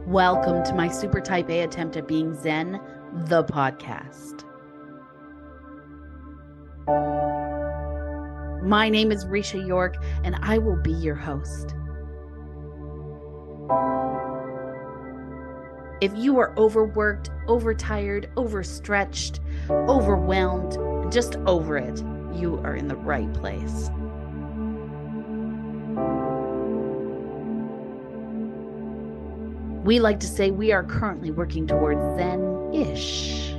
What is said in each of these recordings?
Welcome to my super type A attempt at being Zen, the podcast. My name is Risha York, and I will be your host. If you are overworked, overtired, overstretched, overwhelmed, and just over it, you are in the right place. We like to say we are currently working towards Zen-ish.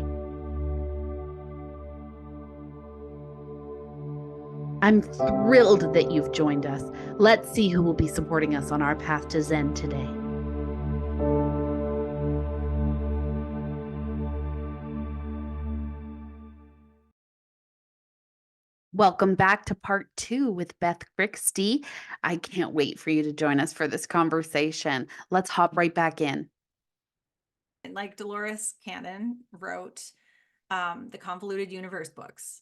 I'm thrilled that you've joined us. Let's see who will be supporting us on our path to Zen today. Welcome back to part 2 with Beth Grixti. I can't wait for you to join us for this conversation. Let's hop right back in. Like Dolores Cannon wrote the Convoluted Universe books.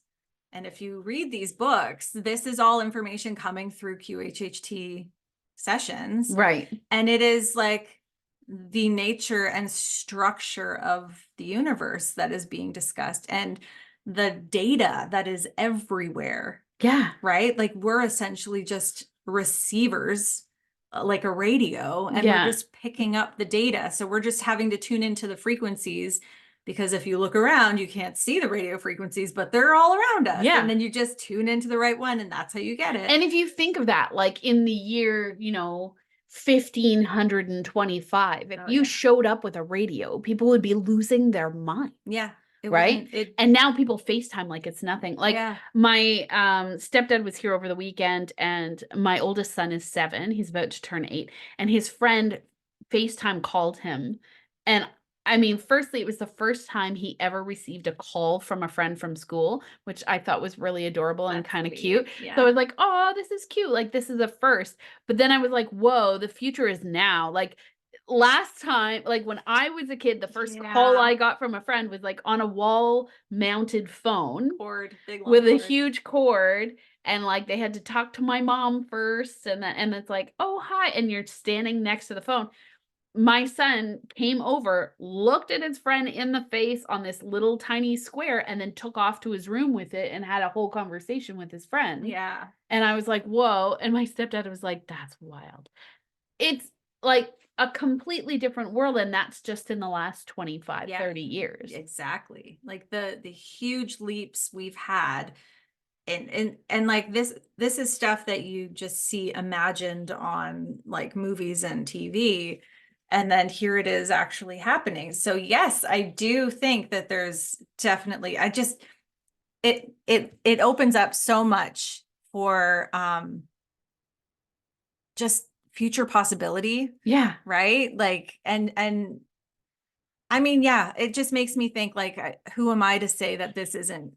And if you read these books, this is all information coming through QHHT sessions. Right. And it is like the nature and structure of the universe that is being discussed and the data that is everywhere. Yeah. Right? Like we're essentially just receivers, like a radio, and we're just picking up the data. So we're just having to tune into the frequencies, because if you look around, you can't see the radio frequencies, but they're all around us. Yeah. And then you just tune into the right one, and that's how you get it. And if you think of that, like in the year, 1525, if you showed up with a radio, people would be losing their mind. Yeah. Right. And now people FaceTime like it's nothing. Like my stepdad was here over the weekend, and my oldest son is 7. He's about to turn 8. And his friend FaceTime called him. And I mean, firstly, it was the first time he ever received a call from a friend from school, which I thought was really adorable and kind of cute. Yeah. So I was like, oh, this is cute. Like, this is a first. But then I was like, whoa, the future is now. Like, last time, like when I was a kid, the first call I got from a friend was like on a wall mounted phone with a huge cord, and like they had to talk to my mom first, and it's like, oh, hi, and you're standing next to the phone. My son came over, looked at his friend in the face on this little tiny square, and then took off to his room with it and had a whole conversation with his friend. Yeah. And I was like, whoa. And my stepdad was like, that's wild. It's like a completely different world, and that's just in the last 25, 30 years. Exactly. Like the huge leaps we've had. And like this is stuff that you just see imagined on like movies and TV. And then here it is actually happening. So yes, I do think that there's definitely, it opens up so much for just future possibility. Yeah. Right. Like, and I mean, yeah, it just makes me think like, who am I to say that this isn't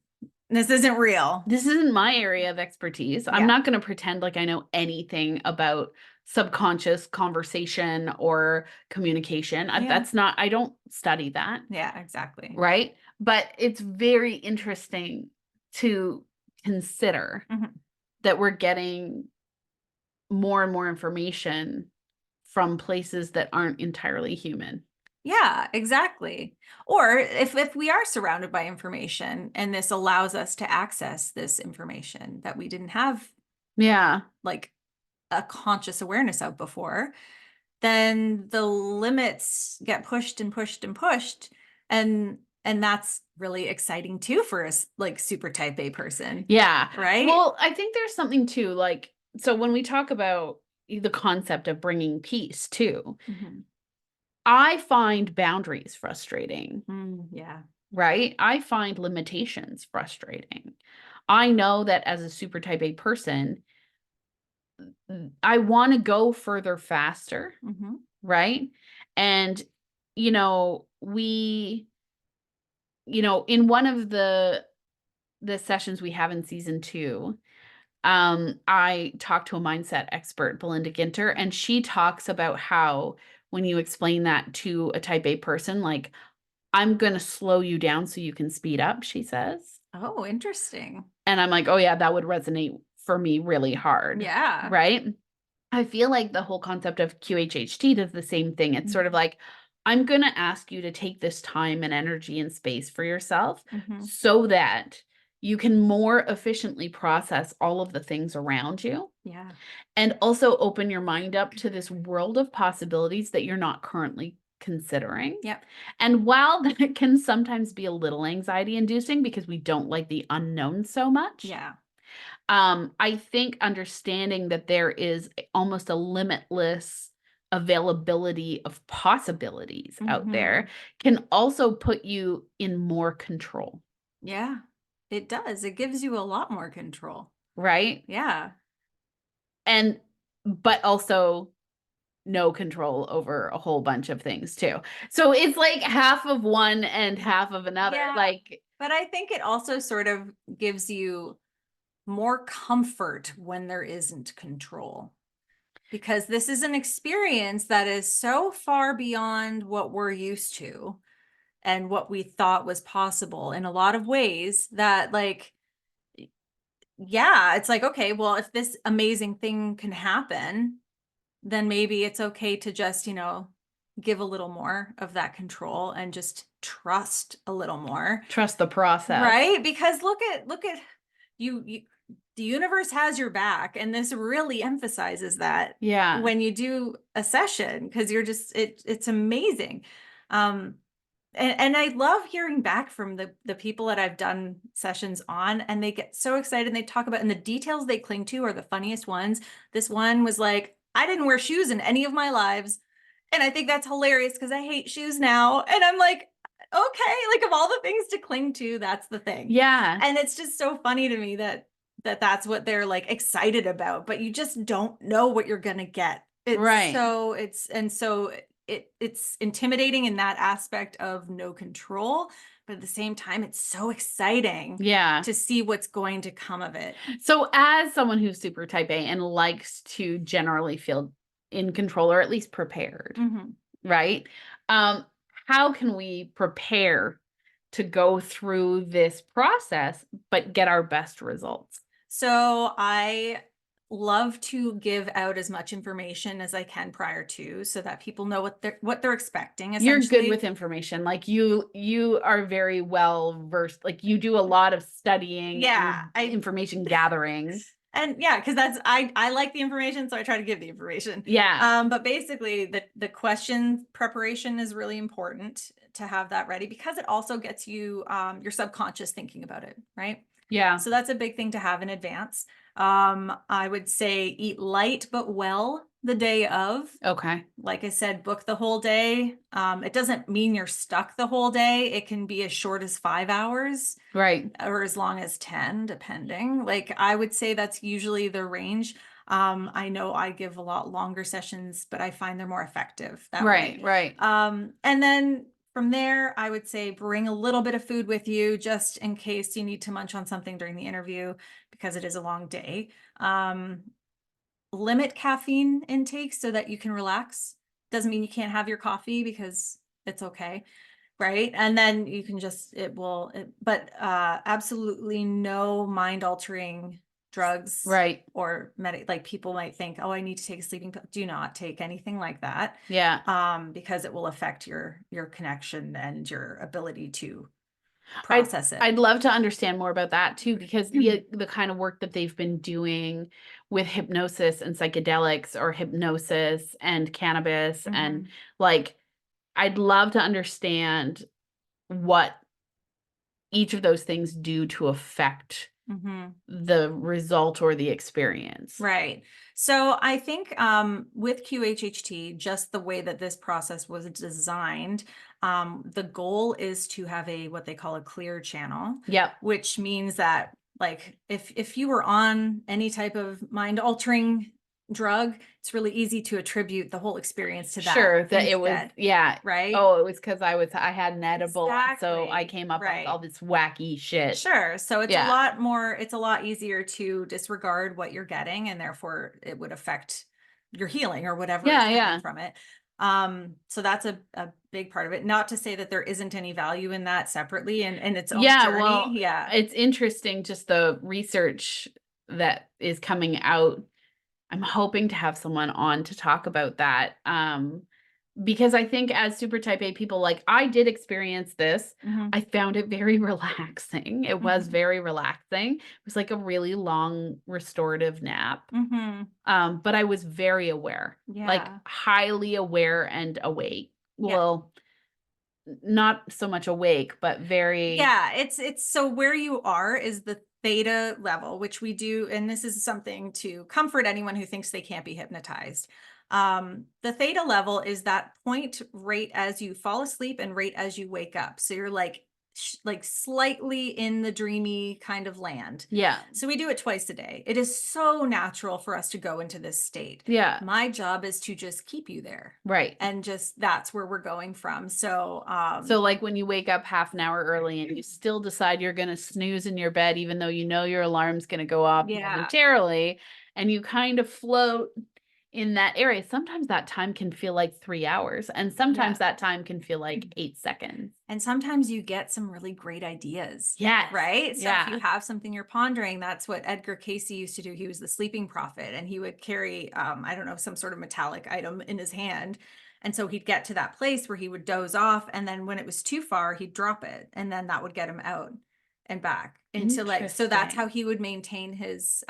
real? This isn't my area of expertise. I'm not going to pretend like I know anything about subconscious conversation or communication. That's not, I don't study that. Yeah, exactly. Right. But it's very interesting to consider that we're getting more and more information from places that aren't entirely human. Yeah, exactly. Or if we are surrounded by information and this allows us to access this information that we didn't have like a conscious awareness of before, then the limits get pushed and pushed and pushed, and that's really exciting too for a like super type A person. Yeah. Right. Well, I think there's something too, like, so when we talk about the concept of bringing peace too, I find boundaries frustrating. Yeah. Right? I find limitations frustrating. I know that as a super type A person, I want to go further faster. Right? And, we, in one of the sessions we have in season 2, I talked to a mindset expert, Belinda Ginter, and she talks about how when you explain that to a type A person, like, I'm going to slow you down so you can speed up, she says. Oh, interesting. And I'm like, oh yeah, that would resonate for me really hard. Yeah. Right. I feel like the whole concept of QHHT does the same thing. It's sort of like, I'm going to ask you to take this time and energy and space for yourself so that you can more efficiently process all of the things around you. Yeah. And also open your mind up to this world of possibilities that you're not currently considering. Yep. And while that can sometimes be a little anxiety inducing because we don't like the unknown so much. Yeah. I think understanding that there is almost a limitless availability of possibilities out there can also put you in more control. Yeah, it does. It gives you a lot more control. Right? Yeah. But also no control over a whole bunch of things too. So it's like half of one and half of another. Yeah, like, but I think it also sort of gives you more comfort when there isn't control, because this is an experience that is so far beyond what we're used to and what we thought was possible in a lot of ways that, like, yeah, it's like, okay, well, if this amazing thing can happen, then maybe it's okay to just, give a little more of that control and just trust a little more. trust the process. Right? Because look at you, the universe has your back, and this really emphasizes that. Yeah. When you do a session, because you're just it's amazing. And I love hearing back from the people that I've done sessions on, and they get so excited and they talk about, and the details they cling to are the funniest ones. This one was like, I didn't wear shoes in any of my lives. And I think that's hilarious because I hate shoes now. And I'm like, okay, like, of all the things to cling to, that's the thing. Yeah. And it's just so funny to me that's what they're like excited about, but you just don't know what you're gonna get. Right. It's intimidating in that aspect of no control, but at the same time, it's so exciting to see what's going to come of it. So as someone who's super type A and likes to generally feel in control or at least prepared, right? How can we prepare to go through this process but get our best results? So I love to give out as much information as I can prior to, so that people know what they're expecting. You're good with information. Like you are very well versed. Like you do a lot of studying, information gathering. And yeah, because I like the information, so I try to give the information. Yeah. But basically the question preparation is really important to have that ready, because it also gets you your subconscious thinking about it, right? Yeah. So that's a big thing to have in advance. I would say eat light but well the day of. Okay. Like I said, book the whole day. It doesn't mean you're stuck the whole day. It can be as short as 5 hours. Right. Or as long as 10, depending. Like, I would say that's usually the range. I know I give a lot longer sessions, but I find they're more effective that way. Right. And then from there, I would say bring a little bit of food with you just in case you need to munch on something during the interview, because it is a long day. Limit caffeine intake so that you can relax. Doesn't mean you can't have your coffee, because it's okay. Right. And then you can just, but absolutely no mind altering drugs. Right. Or like people might think, oh, I need to take a sleeping pill. Do not take anything like that. Yeah. Because it will affect your connection and your ability to process it. I'd love to understand more about that too, because the kind of work that they've been doing with hypnosis and psychedelics, or hypnosis and cannabis, and like, I'd love to understand what each of those things do to affect the result or the experience. Right. So I think with QHHT, just the way that this process was designed, the goal is to have what they call a clear channel. Yep. Which means that, like, if you were on any type of mind altering drug, it's really easy to attribute the whole experience to that. Sure, that it was, right. Oh, it was because I had an edible, so I came up with all this wacky shit. Sure. So it's it's a lot easier to disregard what you're getting, and therefore it would affect your healing or whatever is coming from it. So that's a big part of it. Not to say that there isn't any value in that separately and its own journey. Well, it's interesting, just the research that is coming out I'm hoping to have someone on to talk about that. Because I think as super type A people, like I did experience this. I found it very relaxing. It was very relaxing. It was like a really long restorative nap. But I was very aware, like highly aware and awake. Well, not so much awake, but very. Yeah, it's so where you are is the theta level, which we do, and this is something to comfort anyone who thinks they can't be hypnotized. The theta level is that point right as you fall asleep and right as you wake up. So you're like slightly in the dreamy kind of land. Yeah. So we do it twice a day. It is so natural for us to go into this state. Yeah. My job is to just keep you there. Right. And just that's where we're going from. So so like when you wake up half an hour early and you still decide you're going to snooze in your bed, even though you know your alarm's going to go off momentarily, and you kind of float in that area, sometimes that time can feel like 3 hours, and sometimes that time can feel like 8 seconds. And sometimes you get some really great ideas. Yeah. Right. So if you have something you're pondering, that's what Edgar Cayce used to do. He was the sleeping prophet, and he would carry, I don't know, some sort of metallic item in his hand. And so he'd get to that place where he would doze off. And then when it was too far, he'd drop it. And then that would get him out and back into so that's how he would maintain his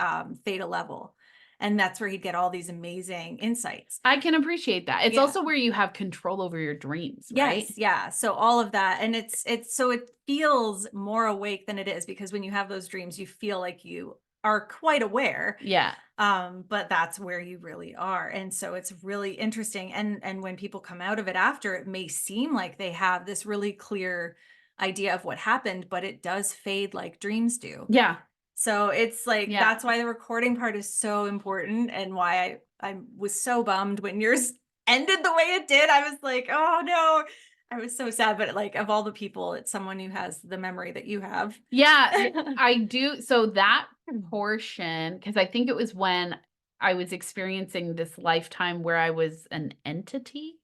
theta level. And that's where he'd get all these amazing insights. I can appreciate that. It's also where you have control over your dreams, right? Yes, yeah. So all of that. And it's so it feels more awake than it is, because when you have those dreams, you feel like you are quite aware. Yeah. But that's where you really are. And so it's really interesting. And when people come out of it after, it may seem like they have this really clear idea of what happened, but it does fade like dreams do. Yeah. So it's like, that's why the recording part is so important, and why I was so bummed when yours ended the way it did. I was like, oh no, I was so sad. But like, of all the people, it's someone who has the memory that you have. Yeah, I do. So that portion, because I think it was when I was experiencing this lifetime where I was an entity.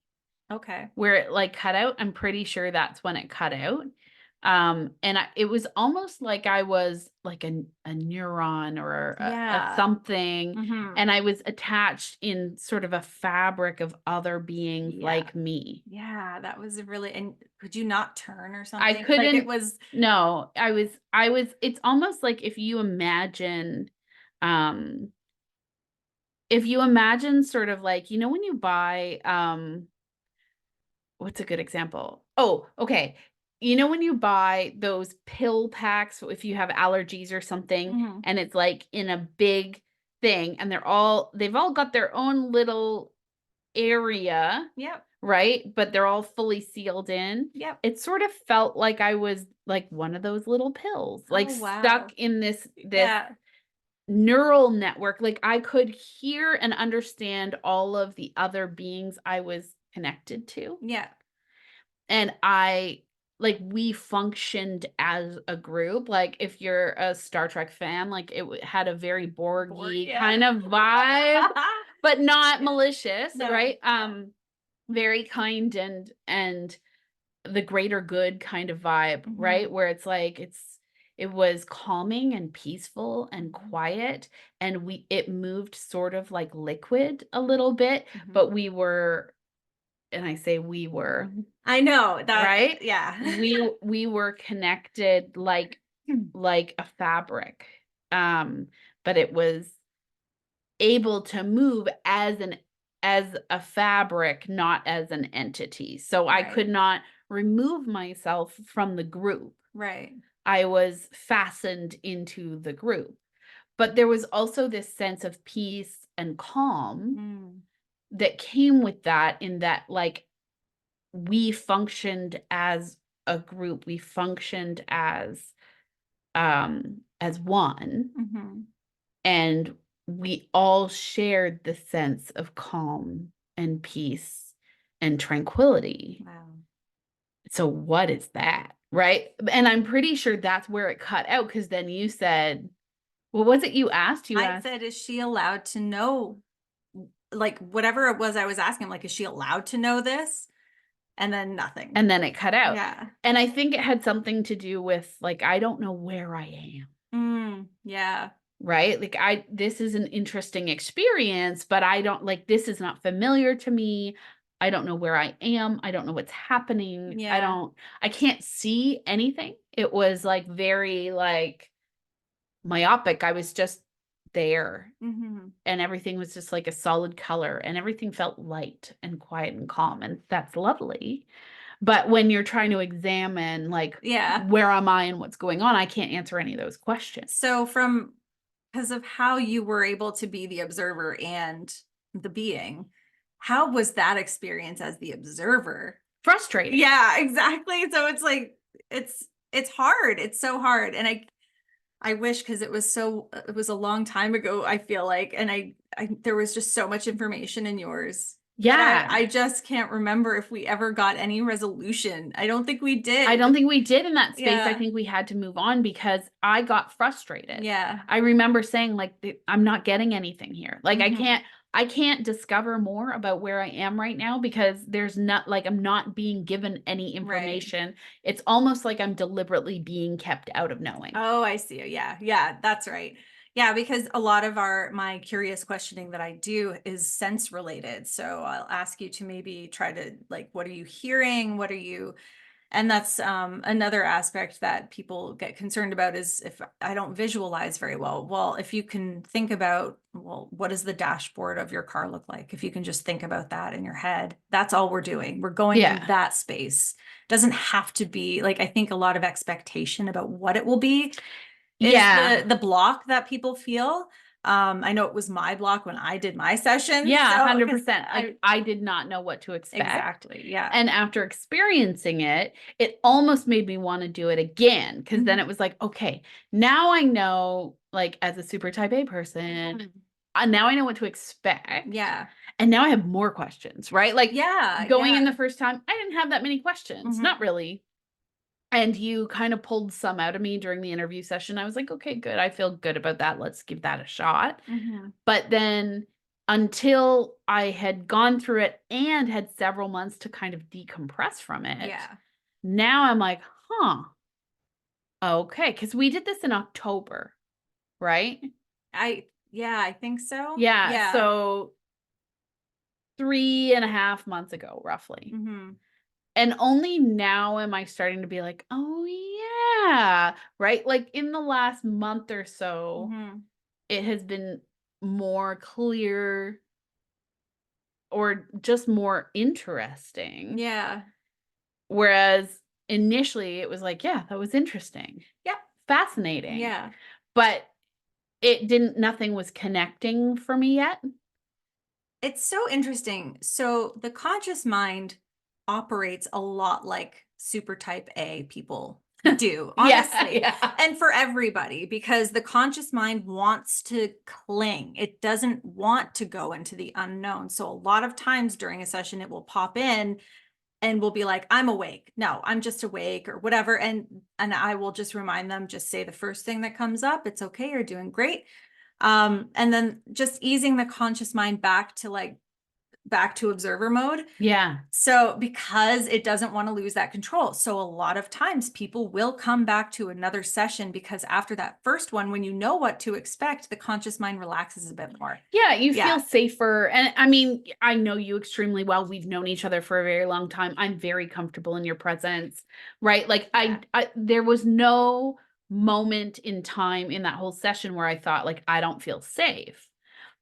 Okay. Where it like cut out. I'm pretty sure that's when it cut out. And it was almost like I was like a neuron or a something, and I was attached in sort of a fabric of other beings like me. Yeah, that was really. And could you not turn or something? I couldn't. Like it was. No, I was. It's almost like if you imagine sort of like, you know, when you buy what's a good example? Oh, okay. You know, when you buy those pill packs, if you have allergies or something, and it's like in a big thing, and they've all got their own little area. Yep. Right? But they're all fully sealed in. Yep. It sort of felt like I was like one of those little pills, like stuck in this neural network. Like I could hear and understand all of the other beings I was connected to. Yeah. And we functioned as a group. Like if you're a Star Trek fan, like it had a very Borg-y kind of vibe, but not malicious, right? Very kind and the greater good kind of vibe, right? Where it's like it was calming and peaceful and quiet, and it moved sort of like liquid a little bit, but we were, and I say we were. I know that, right? Yeah. we were connected like a fabric. But it was able to move as a fabric, not as an entity. So I could not remove myself from the group. Right. I was fastened into the group. But there was also this sense of peace and calm that came with that, in that like we functioned as a group. We functioned as one. And we all shared the sense of calm and peace and tranquility. Wow. So what is that? Right? And I'm pretty sure that's where it cut out, because then you said, what was it you asked? I said, is she allowed to know, like whatever it was I was asking, like, is she allowed to know this? And then nothing. And then it cut out. Yeah. And I think it had something to do with like, I don't know where I am. Yeah. right? Like this is an interesting experience, but I don't like, this is not familiar to me. I don't know where I am. I don't know what's happening. Yeah. I can't see anything. It was like very like myopic. I was just there and everything was just like a solid color and everything felt light and quiet and calm. And that's lovely. But when you're trying to examine like, Yeah. where am I and what's going on, I can't answer any of those questions. So because of how you were able to be the observer and the being, how was that experience as the observer? Frustrating. Yeah, exactly. So it's like, it's hard. It's so hard. And I wish, because it was a long time ago, I feel like, and there was just so much information in yours. Yeah. I just can't remember if we ever got any resolution. I don't think we did. I don't think we did in that space. Yeah. I think we had to move on because I got frustrated. Yeah. I remember saying like, I'm not getting anything here. Like I can't discover more about where I am right now because there's not like, I'm not being given any information. Right. It's almost like I'm deliberately being kept out of knowing. Oh, I see. Yeah. Yeah, that's right. Yeah, because a lot of my curious questioning that I do is sense related. So I'll ask you to maybe try to like, what are you hearing? What are you, and that's another aspect that people get concerned about is if I don't visualize very well. Well, if you can think about, well, what does the dashboard of your car look like? If you can just think about that in your head, that's all we're doing. We're going in that space. Doesn't have to be like, I think a lot of expectation about what it will be is the block that people feel. I know it was my block when I did my session. Yeah, 100%. I did not know what to expect. Exactly. Yeah. And after experiencing it, it almost made me want to do it again. Cause then it was like, okay, now I know, like as a super type A person, now I know what to expect. Yeah. And now I have more questions, right? Like going in yeah. the first time, I didn't have that many questions, not really. And you kind of pulled some out of me during the interview session. I was like, okay, good. I feel good about that. Let's give that a shot. But then until I had gone through it and had several months to kind of decompress from it, now I'm like, huh, okay. Because we did this in October, right? I think so. Yeah. So 3.5 months ago, roughly. And only now am I starting to be like, oh yeah, right? Like in the last month or so, it has been more clear or just more interesting. Yeah. Whereas initially it was like, yeah, that was interesting. Yeah. Fascinating. Yeah. But nothing was connecting for me yet. It's so interesting. So the conscious mind operates a lot like super type A people do, honestly. And for everybody, because the conscious mind wants to cling. It doesn't want to go into the unknown. So a lot of times during a session, it will pop in and we'll be like, I'm awake. No, I'm just awake or whatever. And I will just remind them, just say the first thing that comes up. It's okay. You're doing great. And then just easing the conscious mind back to observer mode. Yeah. So because it doesn't want to lose that control. So a lot of times people will come back to another session because after that first one, when you know what to expect, the conscious mind relaxes a bit more. Yeah, you feel safer. And I mean, I know you extremely well. We've known each other for a very long time. I'm very comfortable in your presence, right? Like there was no moment in time in that whole session where I thought like, I don't feel safe.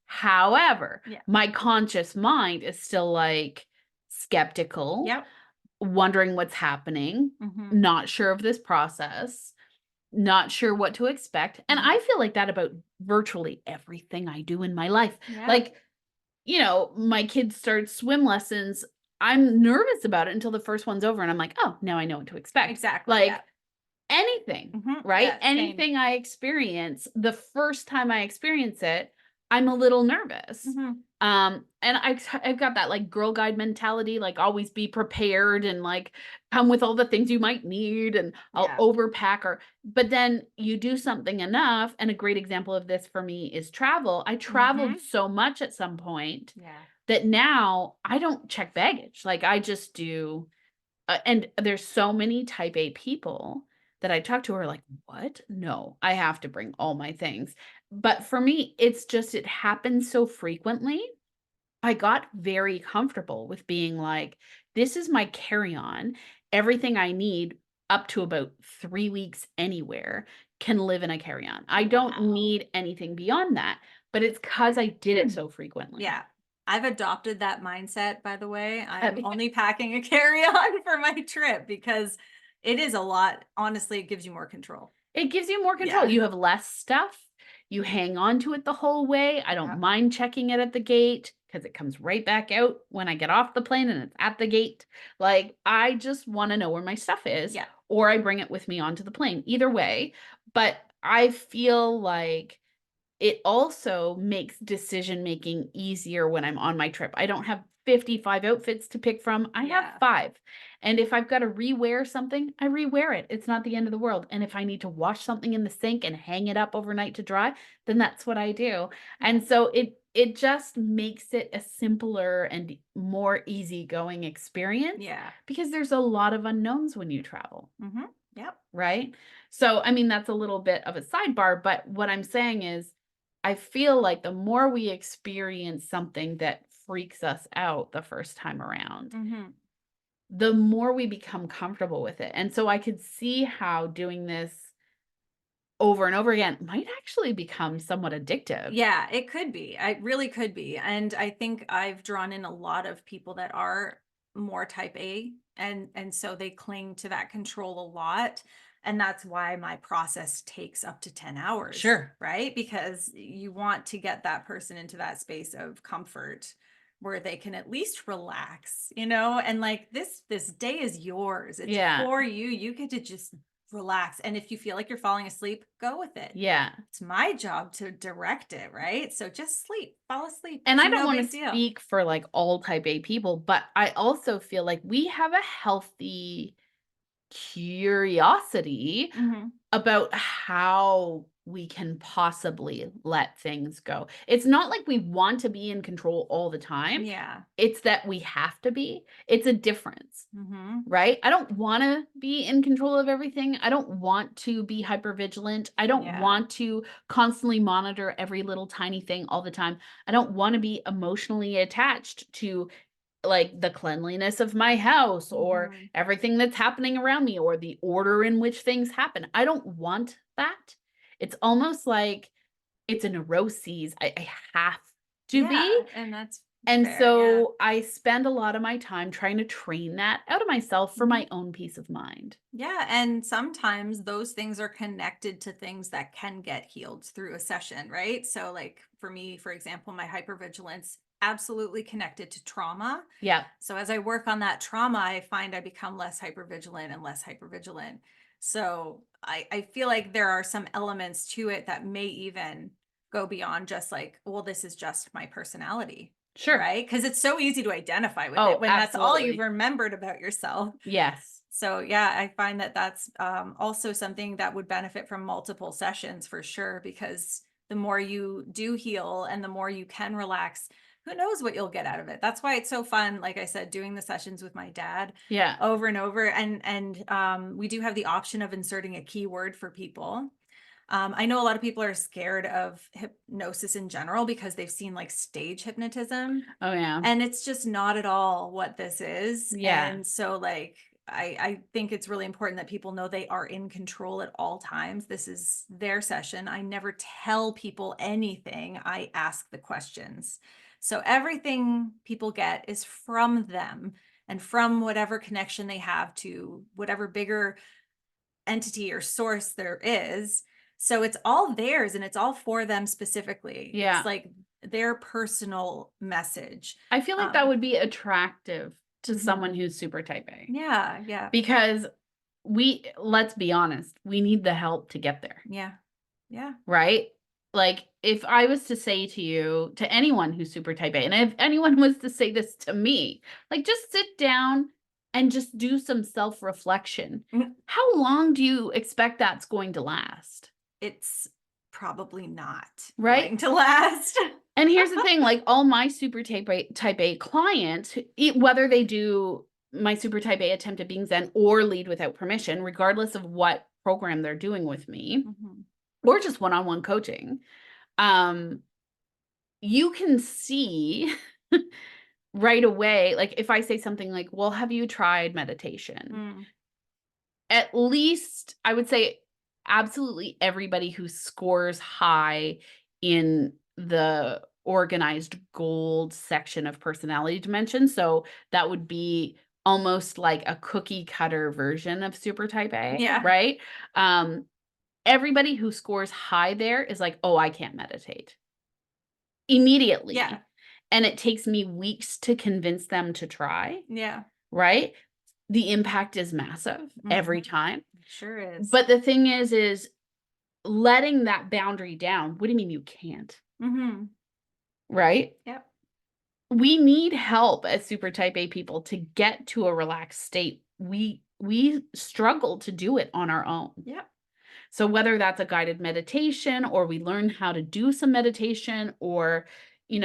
However, my conscious mind is still like skeptical, wondering what's happening, not sure of this process, not sure what to expect. And I feel like that about virtually everything I do in my life. Like, you know, my kids start swim lessons. I'm nervous about it until the first one's over and I'm like, oh, now I know what to expect. Exactly. Like anything, right? Anything I experience, the first time I experience it, I'm a little nervous. And I've got that like Girl Guide mentality, like always be prepared and like come with all the things you might need and I'll overpack but then you do something enough. And a great example of this for me is travel. I traveled so much at some point that now I don't check baggage. Like I just do. And there's so many type A people that I talk to are like, what? No, I have to bring all my things. But for me, it's just it happens so frequently. I got very comfortable with being like, this is my carry-on. Everything I need up to about 3 weeks anywhere can live in a carry-on. I don't Wow. need anything beyond that, but it's because I did it so frequently. Yeah. I've adopted that mindset, by the way. Have I'm you? only packing a carry-on for my trip because it is a lot. Honestly, it gives you more control. It gives you more control. Yeah. You have less stuff. You hang on to it the whole way. I don't Yep. mind checking it at the gate because it comes right back out when I get off the plane and it's at the gate. Like, I just want to know where my stuff is, Yeah. or I bring it with me onto the plane. Either way, but I feel like it also makes decision making easier when I'm on my trip. I don't have 55 outfits to pick from. I have Yeah. 5. And if I've got to rewear something, I rewear it. It's not the end of the world. And if I need to wash something in the sink and hang it up overnight to dry, then that's what I do. And so it just makes it a simpler and more easygoing experience Yeah. because there's a lot of unknowns when you travel. Mm-hmm. Yep. Right? So, I mean, that's a little bit of a sidebar, but what I'm saying is I feel like the more we experience something that freaks us out the first time around, Mm-hmm. the more we become comfortable with it. And so I could see how doing this over and over again might actually become somewhat addictive. Yeah, it could be. I really could be. And I think I've drawn in a lot of people that are more type A and so they cling to that control a lot. And that's why my process takes up to 10 hours. Sure. Right? Because you want to get that person into that space of comfort where they can at least relax, and like this day is yours. It's Yeah. for you. You get to just relax. And if you feel like you're falling asleep, go with it. Yeah. It's my job to direct it, right? So just sleep, fall asleep. And I It's don't no want to big deal. speak for like all type A people, but I also feel like we have a healthy curiosity Mhm. about how we can possibly let things go. It's not like we want to be in control all the time. Yeah. It's that we have to be. It's a difference, Mhm. right? I don't want to be in control of everything. I don't want to be hypervigilant. I don't Yeah. want to constantly monitor every little tiny thing all the time. I don't want to be emotionally attached to like the cleanliness of my house or Mhm. everything that's happening around me or the order in which things happen. I don't want that. It's almost like it's a neuroses. I have to be. Yeah, and that's And fair, yeah. so I spend a lot of my time trying to train that out of myself for Mhm. my own peace of mind. Yeah, and sometimes those things are connected to things that can get healed through a session, right? So like for me, for example, my hypervigilance absolutely connected to trauma. Yeah. So as I work on that trauma, I find I become less hypervigilant and less hypervigilant. So I feel like there are some elements to it that may even go beyond just like, well, this is just my personality, Sure. right? Because it's so easy to identify with Oh, it when that's all you've absolutely. remembered about yourself. Yes. So yeah, I find that that's also something that would benefit from multiple sessions for sure, because the more you do heal and the more you can relax, who knows what you'll get out of it. That's why it's so fun. Like I said, doing the sessions with my dad Yeah. over and over. And we do have the option of inserting a keyword for people. I know a lot of people are scared of hypnosis in general because they've seen like stage hypnotism. Oh, yeah. And it's just not at all what this is. Yeah. And so like I think it's really important that people know they are in control at all times. This is their session. I never tell people anything. I ask the questions. So everything people get is from them and from whatever connection they have to whatever bigger entity or source there is. So it's all theirs and it's all for them specifically. Yeah. It's like their personal message. I feel like that would be attractive to Mhm. someone who's super type A. Yeah, yeah. Because let's be honest, we need the help to get there, Yeah. Yeah. right? Like if I was to say to you, to anyone who's super type A, and if anyone was to say this to me, like just sit down and just do some self-reflection. Mhm. How long do you expect that's going to last? It's probably not Right? going to last. And here's the thing, like all my super type A clients, whether they do my super type A attempt at being Zen or lead without permission, regardless of what program they're doing with me, Mhm. or just one-on-one coaching, You can see right away, like if I say something like, well, have you tried meditation? At least I would say absolutely everybody who scores high in the organized gold section of personality dimension. So that would be almost like a cookie cutter version of super type A, Yeah. right? Everybody who scores high there is like, oh, I can't meditate immediately. Yeah. And it takes me weeks to convince them to try. Yeah. Right? The impact is massive every time. Sure is. But the thing is letting that boundary down. What do you mean you can't? Right? Yep. We need help as super type A people to get to a relaxed state. We struggle to do it on our own. Yep. So whether that's a guided meditation or we learn how to do some meditation, or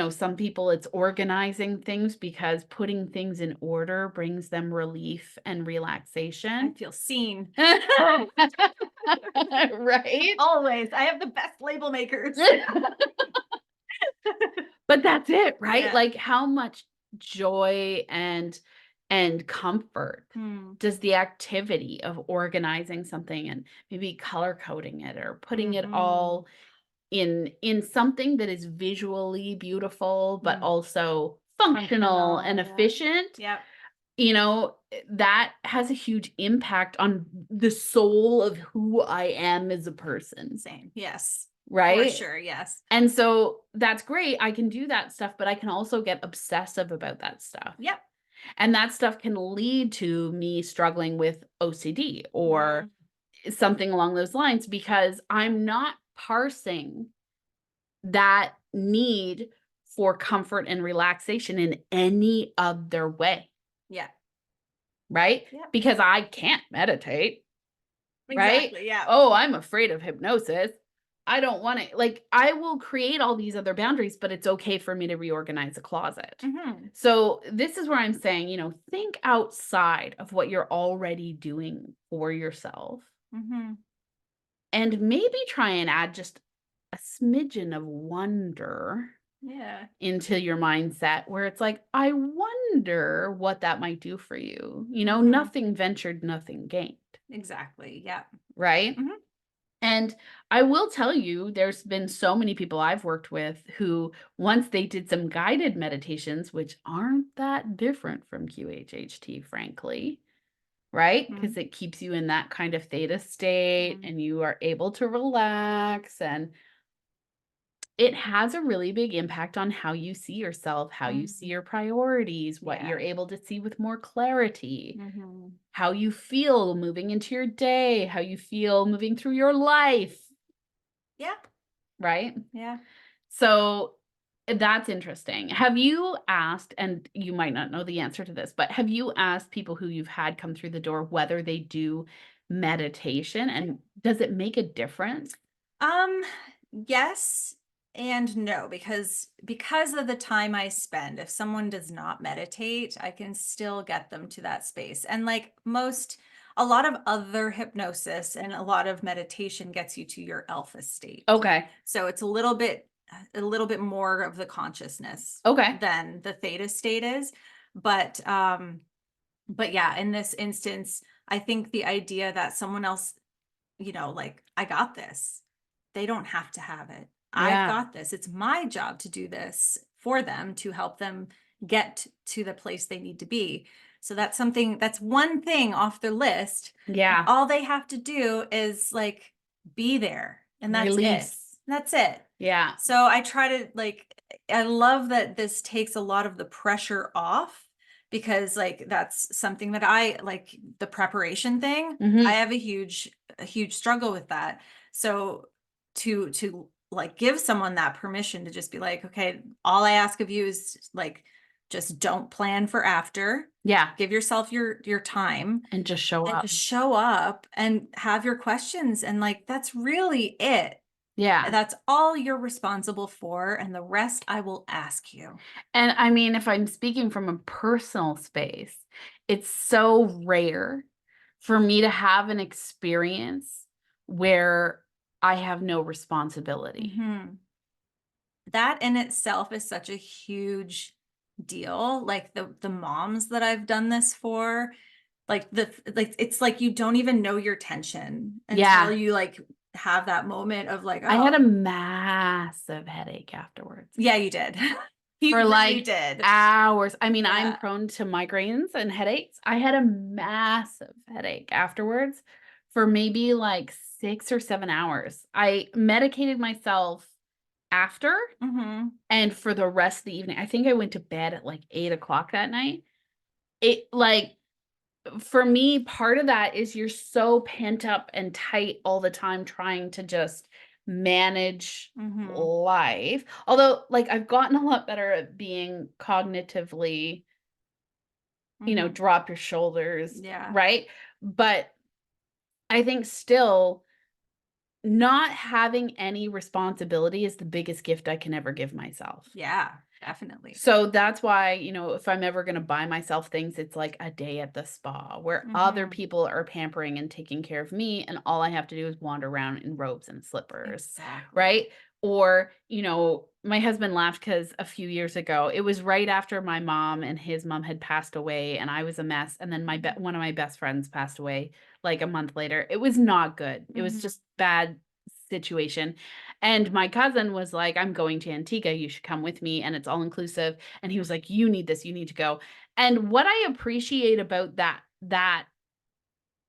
some people it's organizing things because putting things in order brings them relief and relaxation. I feel seen. Right? Always. I have the best label makers. But that's it, right? Yeah. Like how much joy and comfort does the activity of organizing something and maybe color coding it or putting it all in something that is visually beautiful, but also functional and efficient. Yep. That has a huge impact on the soul of who I am as a person. Same. Yes. Right? For sure. Yes. And so that's great. I can do that stuff, but I can also get obsessive about that stuff. Yep. And that stuff can lead to me struggling with OCD or something along those lines because I'm not parsing that need for comfort and relaxation in any other way. Yeah. Right? Yeah. Because I can't meditate. Exactly. Right? Yeah. Oh, I'm afraid of hypnosis. I don't want to, like, I will create all these other boundaries, but it's okay for me to reorganize a closet. So this is where I'm saying, think outside of what you're already doing for yourself. And maybe try and add just a smidgen of wonder into your mindset where it's like, I wonder what that might do for you. Nothing ventured, nothing gained. Exactly. Yeah. Right? And I will tell you, there's been so many people I've worked with who, once they did some guided meditations, which aren't that different from QHHT, frankly, right? Because it keeps you in that kind of theta state and you are able to relax, and it has a really big impact on how you see yourself, how you see your priorities, what you're able to see with more clarity, how you feel moving into your day, how you feel moving through your life. Yeah. Right? Yeah. So that's interesting. Have you asked, and you might not know the answer to this, but have you asked people who you've had come through the door whether they do meditation, and does it make a difference? Yes and no, because of the time I spend. If someone does not meditate, I can still get them to that space. And like a lot of other hypnosis and a lot of meditation gets you to your alpha state. Okay. So it's a little bit more of the consciousness than the theta state is. But yeah, in this instance, I think the idea that someone else, like, I got this. They don't have to have it. I've got this. It's my job to do this for them, to help them get to the place they need to be. So that's one thing off the list. Yeah. All they have to do is like be there, and that's it. That's it. Yeah. So I try to I love that this takes a lot of the pressure off, because that's something that I like, the preparation thing. I have a huge struggle with that. So to give someone that permission to just be like, okay, all I ask of you is just don't plan for after. Yeah. Give yourself your time and just show up. Just show up and have your questions, and that's really it. Yeah. That's all you're responsible for, and the rest I will ask you. And I mean, if I'm speaking from a personal space, it's so rare for me to have an experience where I have no responsibility. that in itself is such a huge deal. Like the moms that I've done this for, like it's like you don't even know your tension until Yeah. you like have that moment of like, I had a oh, massive headache afterwards yeah, you did. for You really like did. hours. I mean, I'm Yeah. prone to migraines and headaches. I had a massive headache afterwards for maybe like 6 or 7 hours. I medicated myself after Mm-hmm. and for the rest of the evening. I think I went to bed at like 8 o'clock that night. It like for me, part of that is you're so pent up and tight all the time trying to just manage Mm-hmm. life. Although, like, I've gotten a lot better at being cognitively, Mm-hmm. drop your shoulders, Yeah. right? But I think still not having any responsibility is the biggest gift I can ever give myself. Yeah, definitely. So that's why, if I'm ever going to buy myself things, it's like a day at the spa where other Mm-hmm. people are pampering and taking care of me. And all I have to do is wander around in robes and slippers. Exactly. Right. Or, my husband laughed because a few years ago, it was right after my mom and his mom had passed away and I was a mess. And then one of my best friends passed away like a month later. It was not good. It was Mm-hmm. just bad situation. And my cousin was like, I'm going to Antigua. You should come with me. And it's all inclusive. And he was like, you need this. You need to go. And what I appreciate about that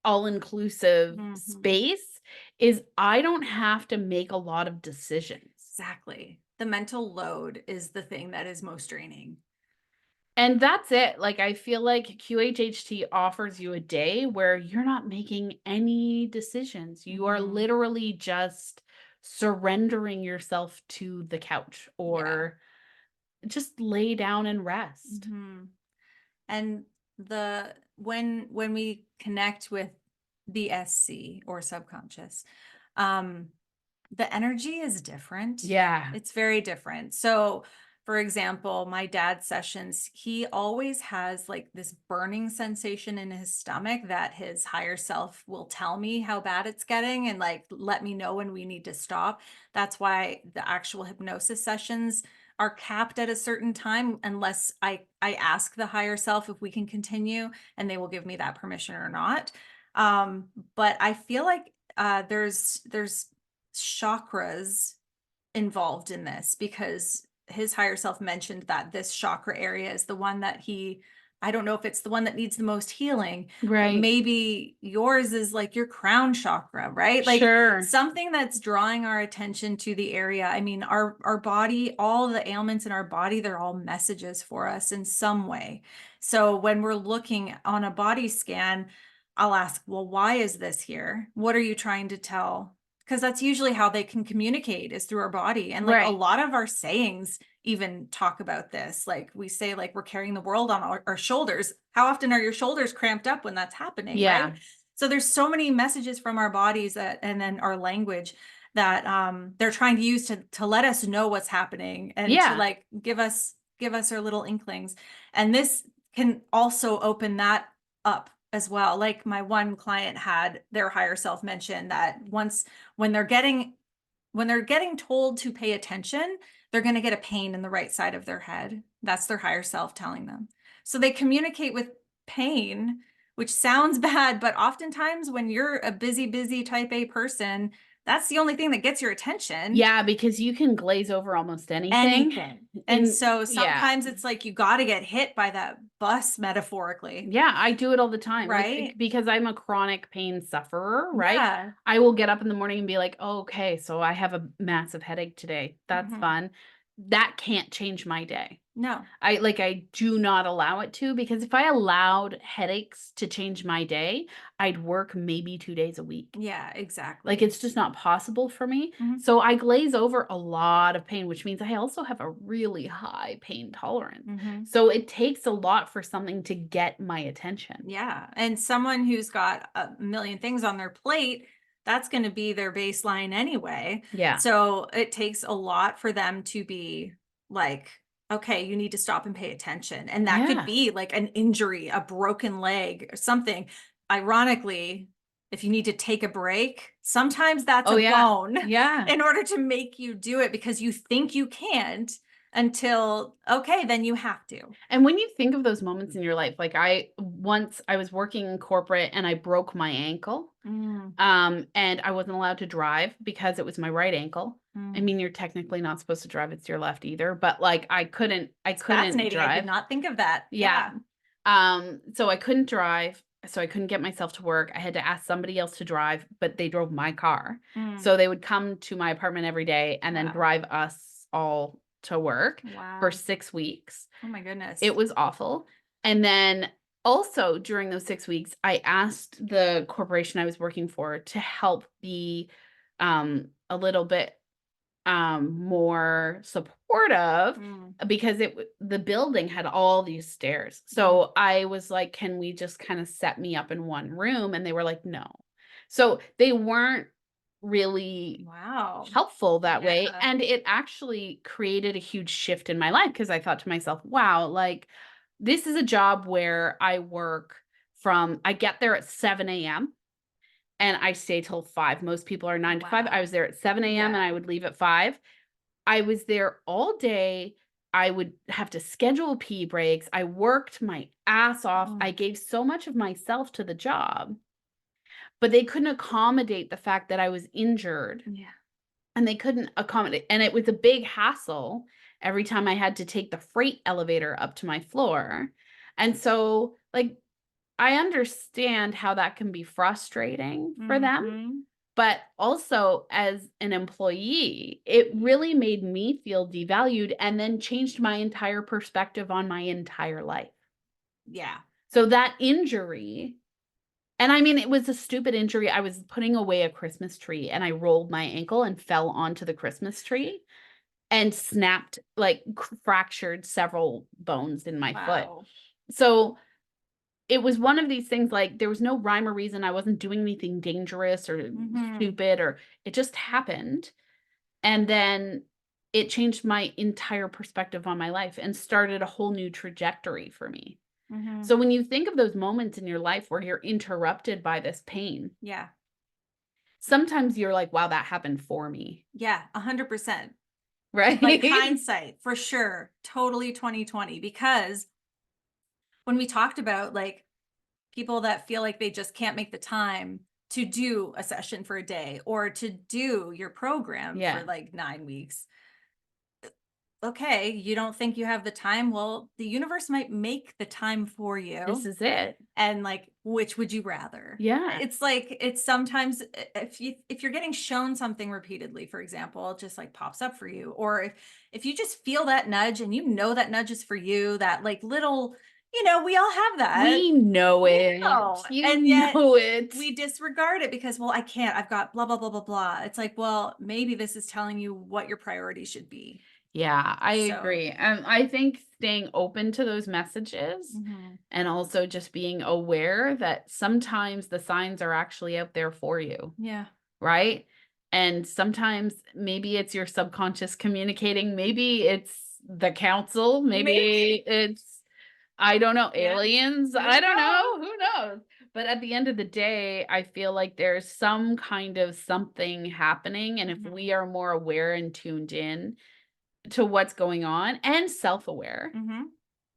all inclusive Mm-hmm. space is I don't have to make a lot of decisions. Exactly. The mental load is the thing that is most draining. And that's it. Like, I feel like QHHT offers you a day where you're not making any decisions. You are Mm-hmm. literally just surrendering yourself to the couch Yeah. or just lay down and rest. Mm-hmm. And when we connect with the SC or subconscious, um, the energy is different. Yeah. It's very different. So, for example, my dad's sessions, he always has like this burning sensation in his stomach that his higher self will tell me how bad it's getting and like let me know when we need to stop. That's why the actual hypnosis sessions are capped at a certain time unless I ask the higher self if we can continue and they will give me that permission or not. But I feel like there's chakras involved in this because his higher self mentioned that this chakra area is the one that I don't know if it's the one that needs the most healing, but Right. maybe yours is like your crown chakra, right? Like Sure. something that's drawing our attention to the area. I mean, our body, all the ailments in our body, they're all messages for us in some way. So when we're looking on a body scan, I'll ask, well, why is this here? What are you trying to tell? Because that's usually how they can communicate is through our body. And like a Right. lot of our sayings even talk about this. Like we say, like we're carrying the world on our shoulders. How often are your shoulders cramped up when that's happening? Yeah. Right. So there's so many messages from our bodies and then our language that they're trying to use to let us know what's happening and to Yeah. like give us our little inklings. And this can also open that up as well. Like my one client had their higher self mention that once when they're getting told to pay attention, they're going to get a pain in the right side of their head. That's their higher self telling them. So they communicate with pain, which sounds bad, but oftentimes when you're a busy type A person, that's the only thing that gets your attention. Yeah, because you can glaze over almost anything. And so Yeah. sometimes it's like you got to get hit by that bus metaphorically. Yeah, I do it all the time. Like Right? because I'm a chronic pain sufferer, right? Yeah. I will get up in the morning and be like, oh, "Okay, so I have a massive headache today. That's Mhm. fun." That can't change my day. No. I do not allow it to because if I allowed headaches to change my day, I'd work maybe 2 days a week. Yeah, Like, exactly. it's just not possible for me. Mhm. So I glaze over a lot of pain, which means I also have a really high pain tolerance. Mhm. So it takes a lot for something to get my attention. Yeah. And someone who's got a million things on their plate, that's going to be their baseline anyway. Yeah. So it takes a lot for them to be like, okay, you need to stop and pay attention. And that could Yeah. be like an injury, a broken leg, or something. Ironically, if you need to take a break, Sometimes that's Oh, a yeah. bone Yeah. in order to make you do it because you think you can't until, okay, then you have to. And when you think of those moments in your life, like once I was working in corporate and I broke my ankle. And I wasn't allowed to drive because it was my right ankle. I mean, you're technically not supposed to drive, it's your left either, but like I couldn't Fascinating. drive. I did not think of that. Yeah. So I couldn't drive, so I couldn't get myself to work. I had to ask somebody else to drive, but they drove my car. So they would come to my apartment every day and then drive us all to work for 6 weeks. Oh my goodness. It was awful. And then also during those 6 weeks, I asked the corporation I was working for to help be a little bit more supportive because the building had all these stairs. So I was like, can we just kind of set me up in one room? And they were like, no. So they weren't really helpful that way. And it actually created a huge shift in my life because I thought to myself, wow, like this is a job where I work I get there at 7 a.m. and I stay till 5. Most people are 9 to 5. I was there at 7 a.m. and I would leave at 5. I was there all day. I would have to schedule pee breaks. I worked my ass off. I gave so much of myself to the job, but they couldn't accommodate the fact that I was injured. Yeah. And they couldn't accommodate. And it was a big hassle every time I had to take the freight elevator up to my floor. And so, like, I understand how that can be frustrating for them, but also as an employee, it really made me feel devalued and then changed my entire perspective on my entire life. Yeah. So that injury, and I mean, it was a stupid injury. I was putting away a Christmas tree and I rolled my ankle and fell onto the Christmas tree and snapped, like fractured several bones in my foot. So it was one of these things, like there was no rhyme or reason. I wasn't doing anything dangerous or stupid, or it just happened. And then it changed my entire perspective on my life and started a whole new trajectory for me. So when you think of those moments in your life where you're interrupted by this pain, sometimes you're like, wow, that happened for me. Yeah, 100%. Right? Like hindsight, for sure. Totally 2020. Because when we talked about like people that feel like they just can't make the time to do a session for a day or to do your program for like 9 weeks. Okay, you don't think you have the time? Well, the universe might make the time for you. This is it. And like, which would you rather? Yeah. It's like, it's sometimes if you're getting shown something repeatedly, for example, it just like pops up for you. Or if you just feel that nudge and you know that nudge is for you, that like little, we all have that. We know it. And yet we disregard it because, well, I can't, I've got blah, blah, blah, blah, blah. It's like, well, maybe this is telling you what your priorities should be. Yeah, I agree. I think staying open to those messages and also just being aware that sometimes the signs are actually out there for you. Yeah. Right? And sometimes maybe it's your subconscious communicating. Maybe it's the council. Maybe it's, I don't know, aliens. I don't know. Who knows? But at the end of the day, I feel like there's some kind of something happening. And if we are more aware and tuned in to what's going on and self-aware,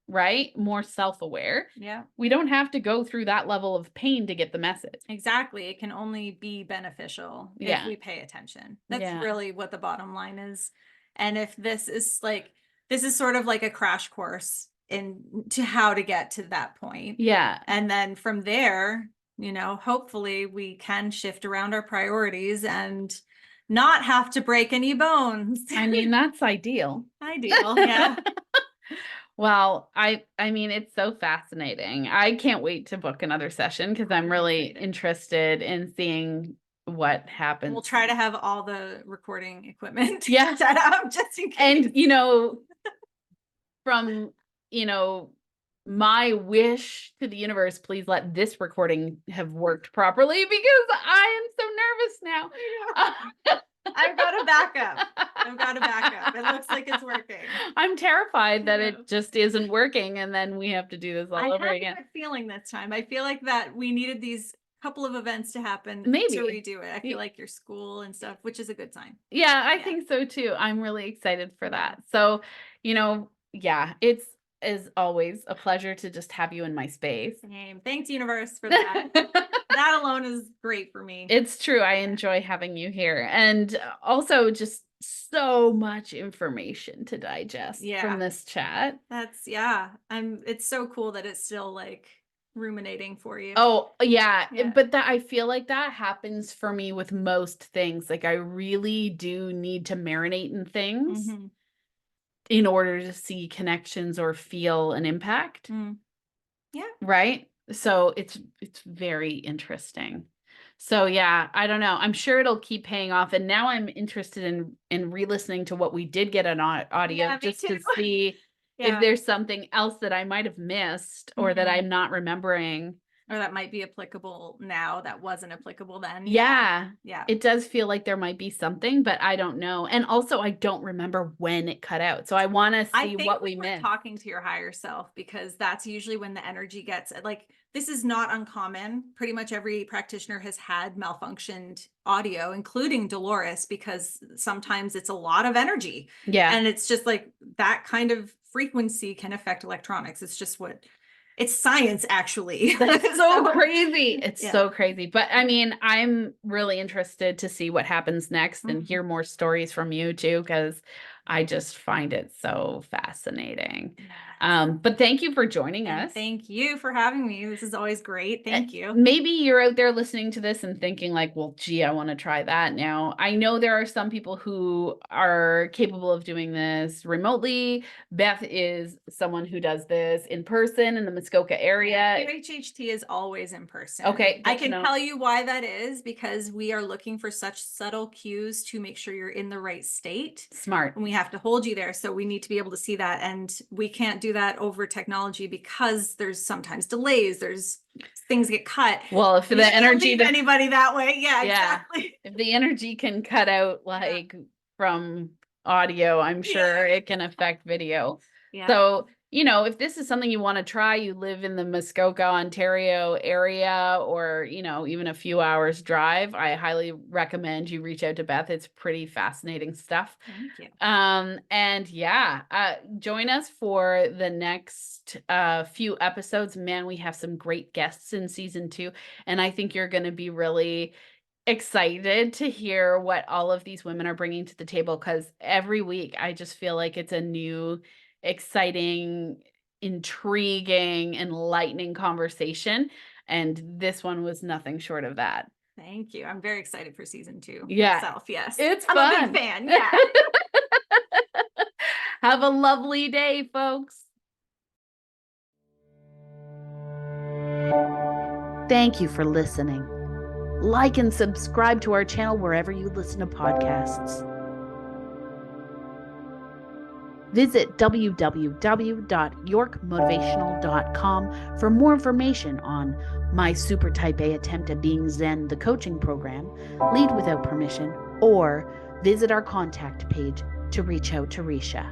right? More self-aware. Yeah. We don't have to go through that level of pain to get the message. Exactly. It can only be beneficial if we pay attention. That's really what the bottom line is. And if this is sort of like a crash course into how to get to that point. Yeah. And then from there, hopefully we can shift around our priorities and not have to break any bones. I mean, that's ideal. Ideal, yeah. Well, I mean, it's so fascinating. I can't wait to book another session because I'm really interested in seeing what happens. We'll try to have all the recording equipment set up just in case. And, from, my wish to the universe, please let this recording have worked properly because I am so nervous now. Yeah. I've got a backup. It looks like it's working. I'm terrified that it just isn't working and then we have to do this all over again. I have a feeling this time. I feel like that we needed these couple of events to happen Maybe. to redo it. I feel like your school and stuff, which is a good sign. Yeah, I think so too. I'm really excited for that. So, yeah, it's as always a pleasure to just have you in my space. Same. Thanks, universe, for that. That alone is great for me. It's true. I enjoy having you here. And also just so much information to digest from this chat. It's so cool that it's still like ruminating for you. Oh, yeah. But I feel like that happens for me with most things. Like I really do need to marinate in things in order to see connections or feel an impact. Yeah. Right? So it's very interesting. So yeah, I don't know. I'm sure it'll keep paying off. And now I'm interested in re-listening to what we did get on audio just to see if there's something else that I might have missed or that I'm not remembering. Or that might be applicable now that wasn't applicable then. Yeah. It does feel like there might be something, but I don't know. And also I don't remember when it cut out. So I want to see what we missed. Talking to your higher self, because that's usually when the energy gets like, this is not uncommon. Pretty much every practitioner has had malfunctioned audio, including Dolores, because sometimes it's a lot of energy. Yeah. And it's just like that kind of frequency can affect electronics. It's just it's science, actually. That's so crazy. It's so crazy. But I mean, I'm really interested to see what happens next and hear more stories from you too, because I just find it so fascinating. But thank you for joining us. Thank you for having me. This is always great. Thank you. Maybe you're out there listening to this and thinking like, well, gee, I want to try that now. I know there are some people who are capable of doing this remotely. Beth is someone who does this in person in the Muskoka area. QHHT is always in person. Okay. I can tell you why that is, because we are looking for such subtle cues to make sure you're in the right state. Smart. And we have to hold you there. So we need to be able to see that. And we can't do that over technology because there's sometimes delays. There's things get cut. Well, if the energy to anybody that way. Yeah, exactly. If the energy can cut out like from audio, I'm sure it can affect video. Yeah. So, if this is something you want to try, you live in the Muskoka, Ontario area, or, even a few hours drive, I highly recommend you reach out to Beth. It's pretty fascinating stuff. Thank you. And join us for the next few episodes. Man, we have some great guests in season 2, and I think you're going to be really excited to hear what all of these women are bringing to the table, because every week I just feel like it's a new, exciting, intriguing, enlightening conversation, and this one was nothing short of that. Thank you. I'm very excited for season 2 myself. Yes, it's I'm fun. a big fan. Yeah. Have a lovely day, folks. Thank you for listening. Like and subscribe to our channel wherever you listen to podcasts. Visit www.yorkmotivational.com for more information on my Super Type A Attempt at Being Zen, the coaching program, Lead Without Permission, or visit our contact page to reach out to Risha.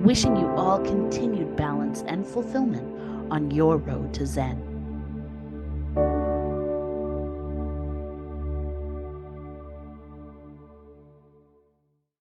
Wishing you all continued balance and fulfillment on your road to Zen.